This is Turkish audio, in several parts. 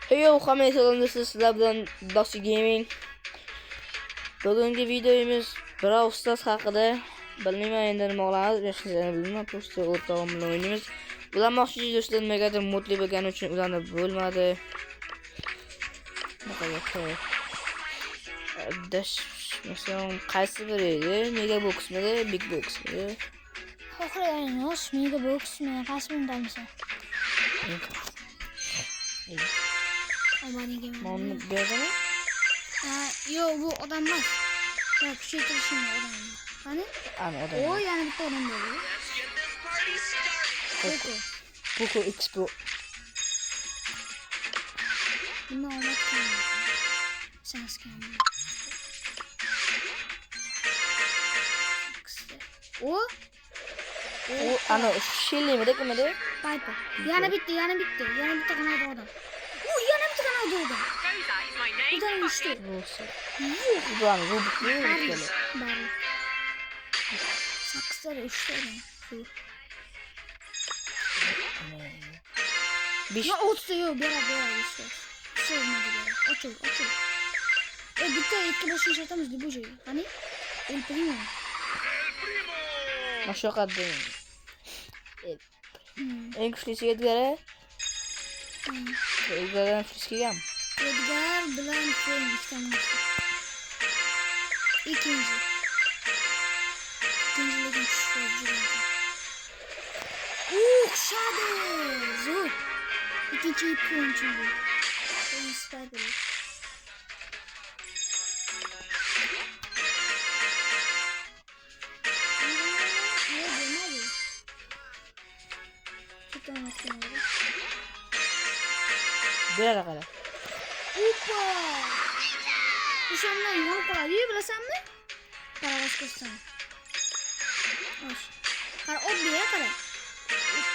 Heyo, hamma salomlasiz, sizlar bilan Dosi Gaming. Bugungi videomiz Brawl Stars haqida. Bilmayman endi nima qilamiz, yaxshidan bilmayman, просто o'rtog'im bilan o'ynaymiz. Ulanmoqchi do'stlar, negadir modli bo'lgani uchun ulanib bo'lmadi. Dash masalan qaysi biri edi? Mega boxmi, big boxmi? Xohlaganimiz mega boxmi, qaysini tanlaysan? Mana berdim. Yo'q, bu odam emas. Ya kuchaytirishim odam. Qani? Ana odam. O, yana bitta odam bor. Poco Expo. Nima olib keldi? Sanskan. O ana Shelly'mi kimidi? Piper. Yana bitta qanday odam. Yana bitta qanday odam. Udan işte. Ulan Rubik mi? Bari. Sakslar işte. Ya oturuyor beraber işte. Sevmedi beraber. Otur. Bitti etki başını şatamız bu şey. Hani? El primo. Maşakat değil. En güçlüsü Edgar'a. Edgar'dan fiskiyem. Edgar bilen Frank tanıştı. İkinci ligin şutörcü. Shadow. Zor. İkinci oyuncu. Spider. Bir ara kadar. Hoppa! Uşanlar yol kolay değil bilesən mi? Para başkasın. Hoş. Kara o bir yere kadar.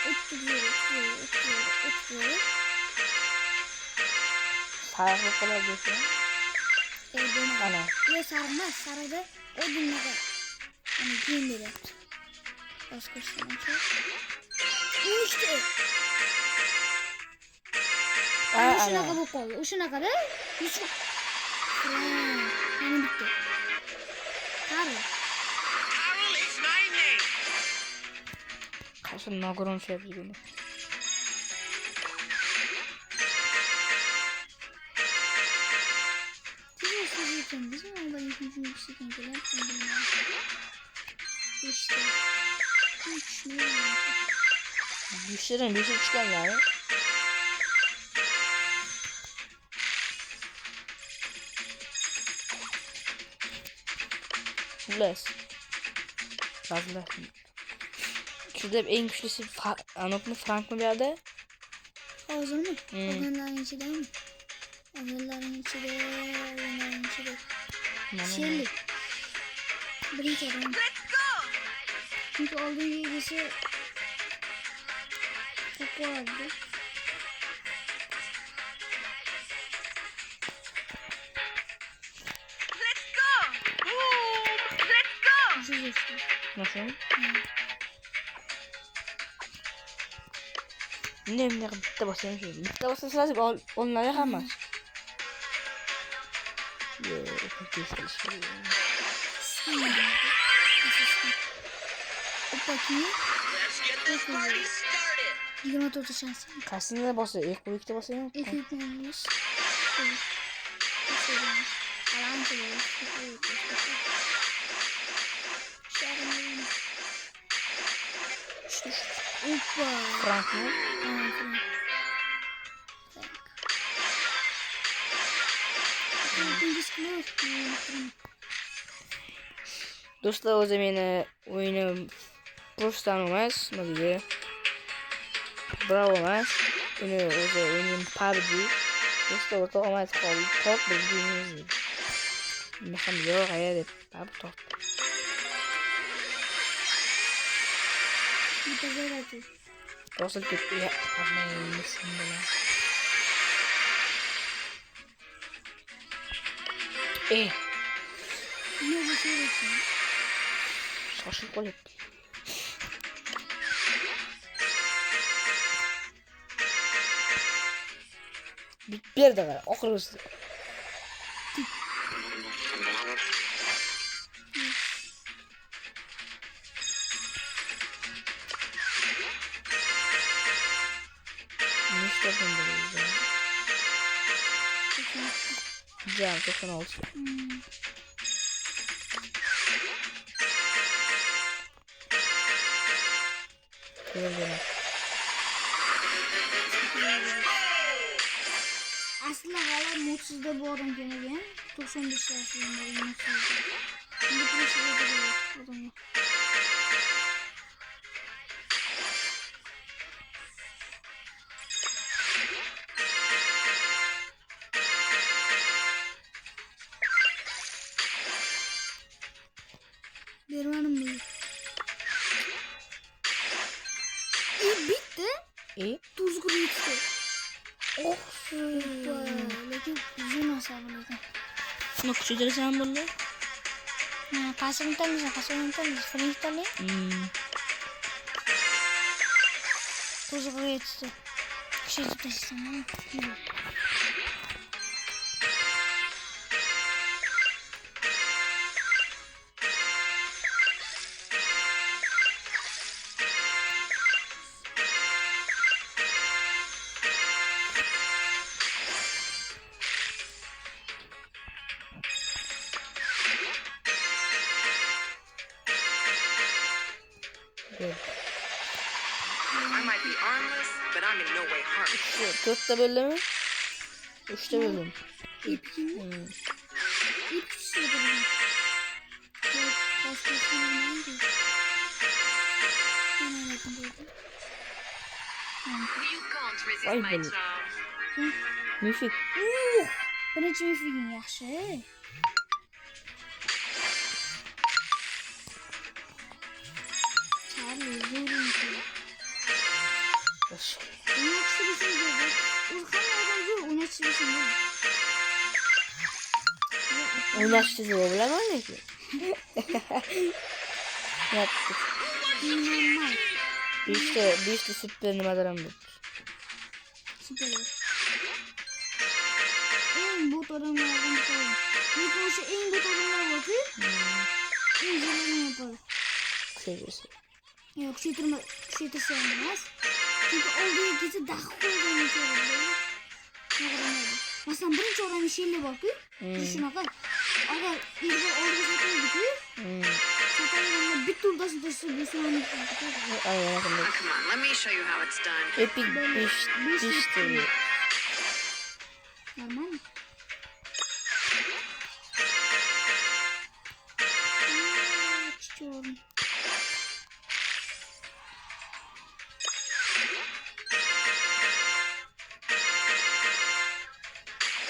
Oturuyor. Sarı kadar diyorsun. Ana. Ya sarmaz. Sarıda o dünyada. Hani giyim bile yaptı. Başkasın. İşte. Uşuna kabuk oldu. Uşuna kadar Yusuf. Yani bitti. Karl. Kaçın nagron şey yapıyor. Bizim orada ikinci yüksekten gelen işte. Üç ne Güçlerin bir şey çıkan yani. Bless. Fazla. Şurada en güçlüsü Anok mu Frank mı bir yerde? Ağzı mı? Onların içi değil mi? Onların içi de. Shelly. Birinci adam. Çünkü olduğu yedisi çok vardı. Nasıl? Ne bitti basayım şimdi. Bitti basayım lazım. Onlar yakamaz. Bakayım. 24 şans. Kaçında basıyor? İlk bu ikide basıyor mu? İlk yüklenmiş. Alan çalıyor. Hoppa. Frank mı? Do'stlar, o'zi meni o'yinim Rustam emas, nima deydi? Bravo emas. Uni o'zi o'yinim PUBG. Do'stlar, o'rtog'im aytib qoldi. Top bilgingiz deydi. Men ham yo'q, aya deb top. To'sil ketdi. Qolmaymisin bilan. Ne bu şey? Shoshib qolyapti. Berdi qara, oxirgisi. Nechta bo'ldi o'zi? Jam 96. Aslında hala mutsuzda bu adam gene 95 yaşlarında mutsuzda. Şimdi burası da adamlar. Bermanım bu. Bitti. İyi. Tuz kuru bitti. Oh. Lekin uzun asabı lekin. Shuni kuchaytirasan bunda? Qasrini tanlaysan, freni tanlay. Tuz kuru yetdi. Kuchaytirib tashlasan. I might be armless, but I'm in no way harmless. 4'te bölüm mü? 3'te bölüm. İp mi? İp çiziyor. You can't resist Ay my benim. charm. Müfik. Birinchi mifiging yaxshi. Charlie, zo'rinki. O'ynashni bilsangiz, o'zi hamma odam zo'r o'ynashni bilsangiz. Oynashni zo'r bilaman lekin. Yaptık. Normal. 5'te süper nimadan bu. Süper. En bot adamlardan bir tane. Lekin o'sha eng bot odamlar borku, eng zo'rini yapadi. Kuchaytirsa. Yo'q, kuchaytirsa ham emas. Chunki oldiga kelsa daxl qo'ygan ko'radi. Masalan, birinchi odamning sheli borku, shunaqa. Agar ilgari oldiga sotaydi-ku, sotaydigan bitta uldasini tashlab bo'lsa Aynen Oh, come on, let me show you how it's done. Epic 5'te. normal. Çiçeğim.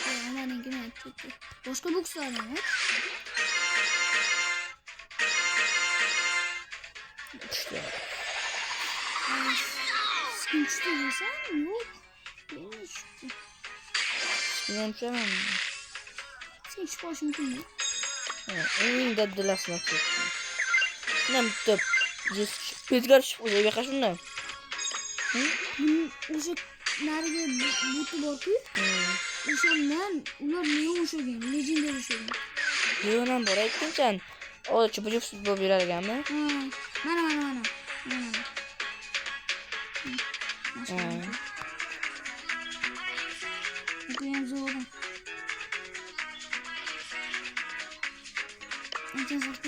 Hemen yine tuttu. Başka boks var mı? İşte. Sıkıntı değilsen yok. İşte. Yemşemem. Sıkıntı başım değil. En dadlılasına çıktı. Ne top. Edgar çıkıyor. Bir kaçın ne? O'sha nariga buti borku. O'shandan ular nega o'shagan? Legendary o'shagan. Yo'qdan bor aytgansan. O chup-chup futbol berar ekanmi? Mana. Bu ham zo'r. Ancha zo'r.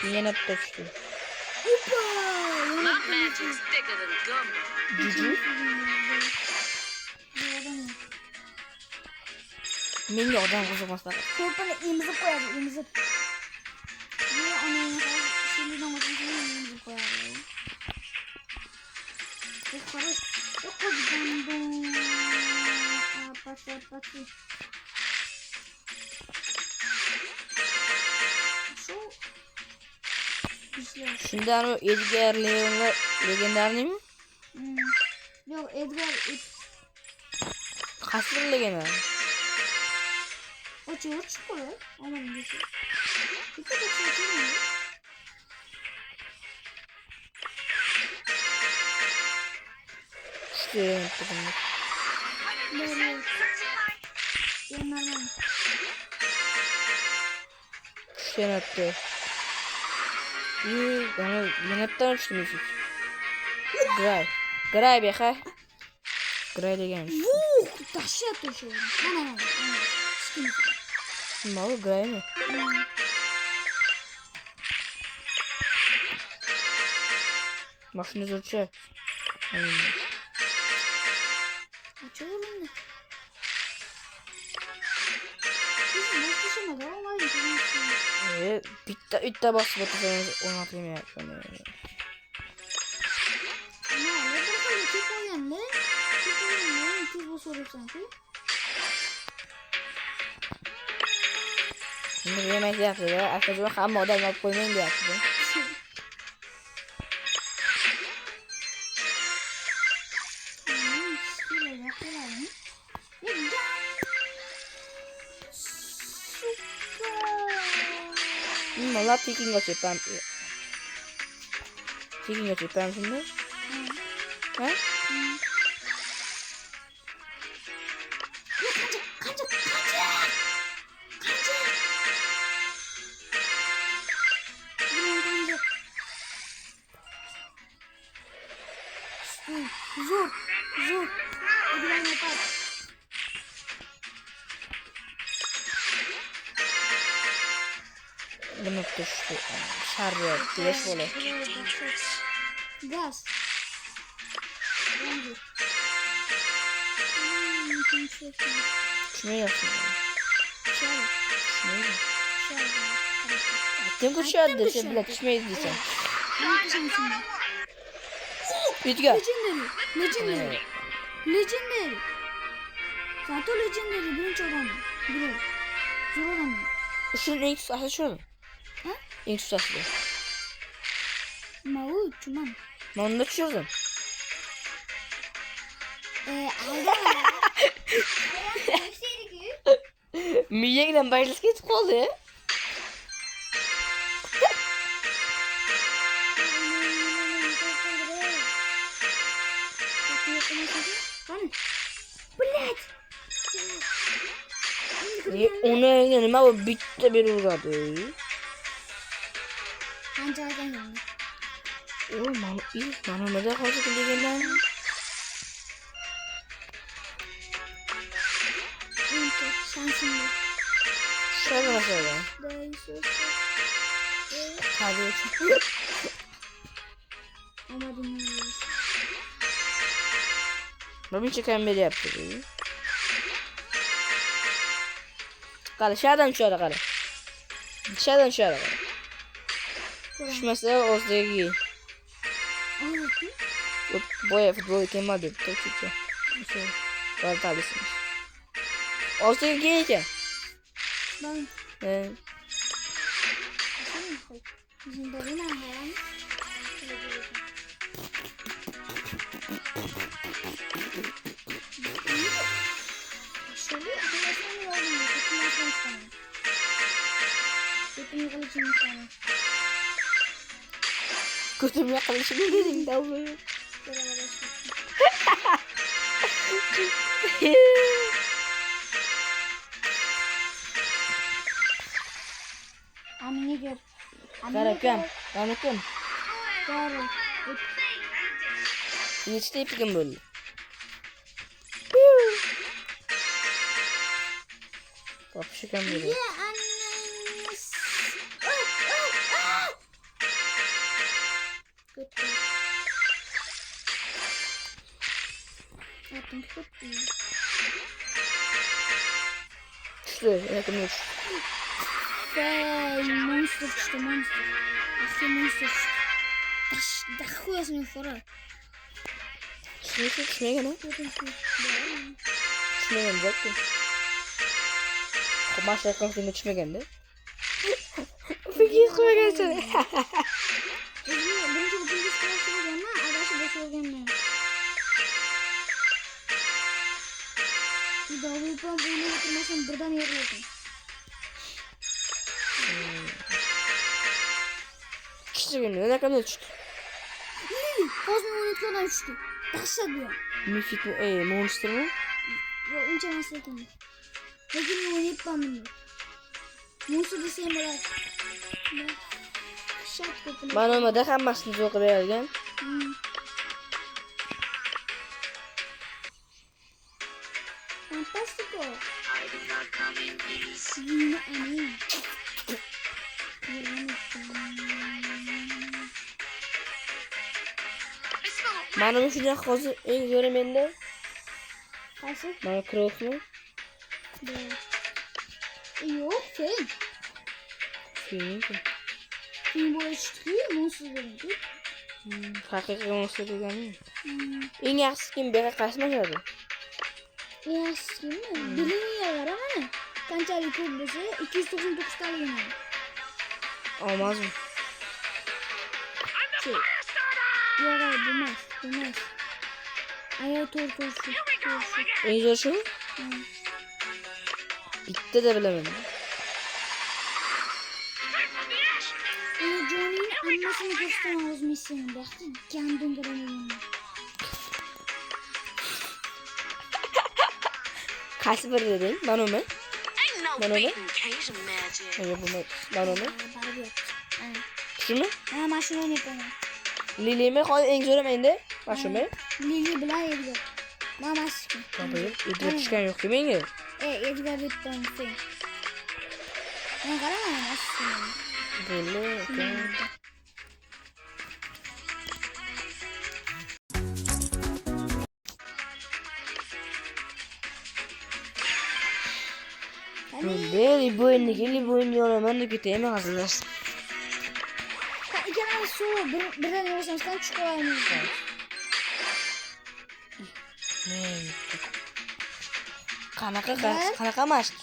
Yine yapıştı. My magic's thicker than gum. Cici. Menga odam qiziqmaslar. Ko'pini emizib qo'yadi, emizib. Nega onang shilidan emizib qo'yadi? Qarash, yo'qolgandon. Pati. Shundan u Edgar Leonga legendarniy mi? Yo'q, Edgar Qasr legenda. Ochiq qo'y. Olamga. Bitta istiyorum bunu. Böyle. Ben normal. Şen attı. İyi, yani yanıptan uçtu müzik. Gray. Gray be ha. Gray de gelmiş. Vuh! Taşı atıyor şey. Ana. Sıkıntı. Kim abi Gray mi? Bak şimdi zorçak. Açıyorum da. Kızım başlaşamadı ama var ya. Bitti bastı batısanız onu atayım ya. Ama ne bakalım çok oyanlı. Çok oyanlı. Tuz bu sorup sanki. Şimdi yemek yapıyor. Arkadaşıma ham model alıp koymayın diye yaptım. Malah taking açıp taking açıp şimdi. Ha? Zor. Zor. Ödülen yapar. Bunu düştü. Şarjı diye böyle. Gaz. Bence. Şunu yapsın. Şöyle. Şunu. Şöyle. Attım kuşağı şey bile düşmeyiz diyeceğim. Hangi şansın? Rüzgar. Legendary. Legendary. Legendary. Zaten Legendary birinci adam. Bro. Zor adam. Şunun ilk tutası şurada. Ha? İlk tutası. Mavu çuman. Ben onu da düşürdüm. Alda. Miye giden başlık hiç koldu. Onu yanıma o bitti bir uğradı. Ancardan yandı. Oğlum iyi. Bana ne de fazla gidiyorlar. Şansın. Şöyle söyle. Tabii. Ama dinliyoruz. Babin çıkan biri yaptı. Kale şuradan şöyle kale. Şuradan şöyle kale. Şu mesela Ozdagi. Boya futbolu kim aldı? Tek çıktı. Şey. Var talihsiniz. Ozdagi gelince. Ben. Bizim böyle ne yapalım? Şöyle bir yazmanı verdim. Kötü yazmanı istemem. Kötü yazmanı istemem. Kötü bir yaklaşım dedim de oluyor. Amine gör. Karakam. Karakam. Doğru. İşte yapayım böyle. Bak şu kamera. Ya annes. Kötü. Yaptım kötü. İşte yakınmış. Monster çıktı monster. Aslı monster çıktı. Da хуя с ним фора. Şuraya gel lan. Şuraya gel zaten. Kumaş yakın içime geldi. Peki şuraya gelsene. Birinci bugün bir sırası var ama arkadaşı boş olgan. Bir daha bu pump oyunu bitirmezsen buradan yerlersin. Çıktı günü ne kadar çıktı. Kozmo 12'den uçtu. dahshat bu. Mythic Monster mı? Yo'q, uncha emas lekin. Lekin men o'ynayapman buni. Monster desam bo'ladi. Shart ko'plar. Manomada hammasini zo'qib bergan. Fantastico. Mana shunday hozir eng zo'ri menda. Qaysi? Mana Crossmi? Yo'q, sen. Shuning. Sen bo'lishdiki, monster bo'lding. Haqiqiy monster degani. Eng yaxshi kim bera qasmashadi? Yaxshimi? Bilingga qara mana. Qanchalik ko'p bo'lsa 299 taligini. Olmazmi? Yo'q, bo'lmas. Agar to'g'ri. Eng zo'r shu? Bitta da bilaman. Johnny hammasini ko'rsatgan o'zimizsin. Baxti gandon qaramayman. Qaysi bir deding? Manimi? Ain't no Manolo? beating Cajun magic. Yo'q, bu manimi? Shumi? Mana shuni o'ynayapman. Lilimi hozir eng zo'ri menda. Mana shumi? Lili bilan Edgar. Mana shu. To'g'ri. Edgar tushgan yo'q-ku menga. Edgar bittan sen. Men qaraman aslida. Bo'ldi. Beli boyunni yonaman deb ketaymi hazırlash. Ikkala shu birdan yurishdan chiqaymiz. Qanaqa mast?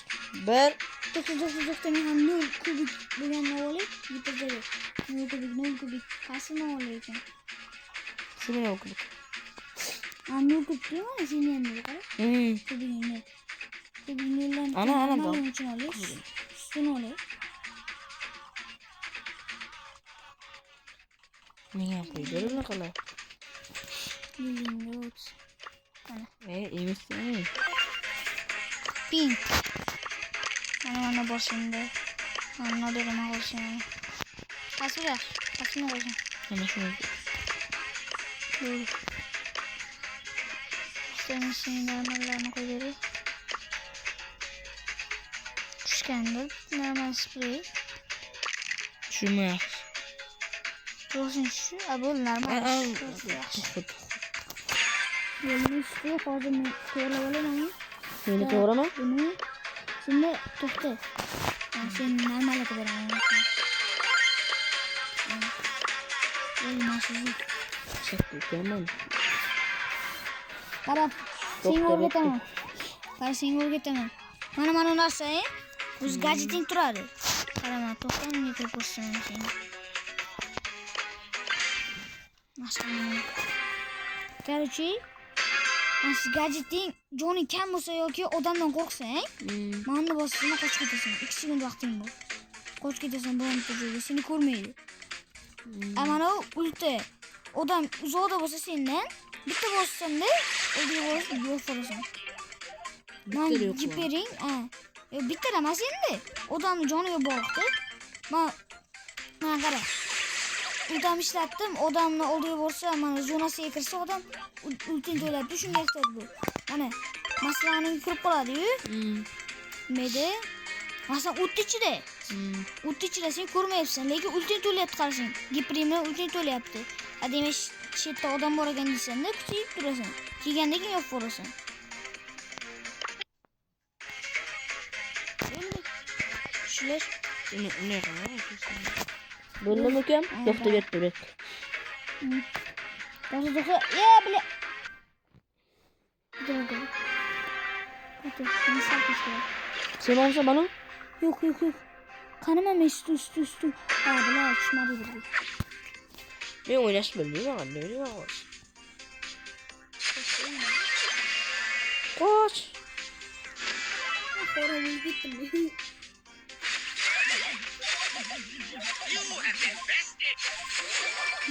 Bir To'xta, men ham 0 kubik bo'lganini olib, bitirdi. 0 kubik. Qaysini olaykan? shuni o'qib. 0 kubik deyman, seni ham qara. Kubikni. Kubikni Ana bor. Shuni olay. Menga qo'yib nima qilay? Lilingni ana. Emismi? Pink. Mana boshimda. Mana berma qo'yishim. Qasura. Qasini qo'yishim. Mana shuni. Sen normalarni qo'yib. Tushganda normal spray. Shumi yaxshi. To'g'ri shu, bu normal. Yo'lni hozir men to'g'rilab olamanmi? Meni to'g'rimi? Buni shunda to'xta. Sen normalga beraman. Bo'lmaslik. Chekkaman. Qarab, sen o'rgataman. Qarab, sen o'rgataman. Mana narsa, o'z gadjeting turadi. Qarama, to'xta, menga ko'rsataman seni. Masalan. Короче, Mas gadjeting Johnny kam bo'lsa yoki odamdan qo'rqsang, mana bosishni qochib ketasan. 2 sekund vaqting bor. Qochib ketasan bironta joyga, seni ko'rmaydi. Mana ulti. Odam uzoqda bo'lsa sendan bitta bossanda o'ziga borib yo'q bo'lasan. Men jipering, Yo'q, bitta emas endi. Odamni joniga bog'di. Men qara. Ultim ishlatdim, odamni oldiga borsa, mana zonasiga kirsa odam ultin to'ladi. Shunday ehtiyot bu. Mana maslaning kirib qoladi-yu. Nima? Masalan, o't ichida. O't ichida sen ko'rmayapsan, lekin ultin to'layapti qarasang. Giprimni ultin to'layapti. Demak, shu yerda odam bor ekan desanda, kutib turasan. Kelgandan keyin yo'q bo'lasan. Shular Ne qilay? Bo'ldimi ukam? To'xta, ketdi. To'xta. Bile. Sen olsa bana? Yo'q. Qanima üstü. Bular tushmadi dedi. Men o'ynash bilmayman, nima qo'sh. Qoch. Qo'rimiz bitdi.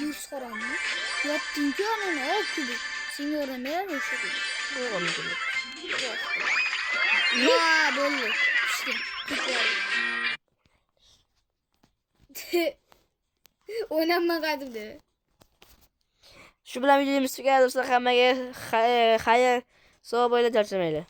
Yus qarami. Yotding-ku, ana olib keldik. Senga yordam beradi o'sha. Qo'ygan mumkin. Ha, bo'ldi. Pishdi. O'ynayman qadimda. Shu bilan videomiz tugadi do'stlar. Hammaga xayr, sog' bo'linglar, charchamanglar.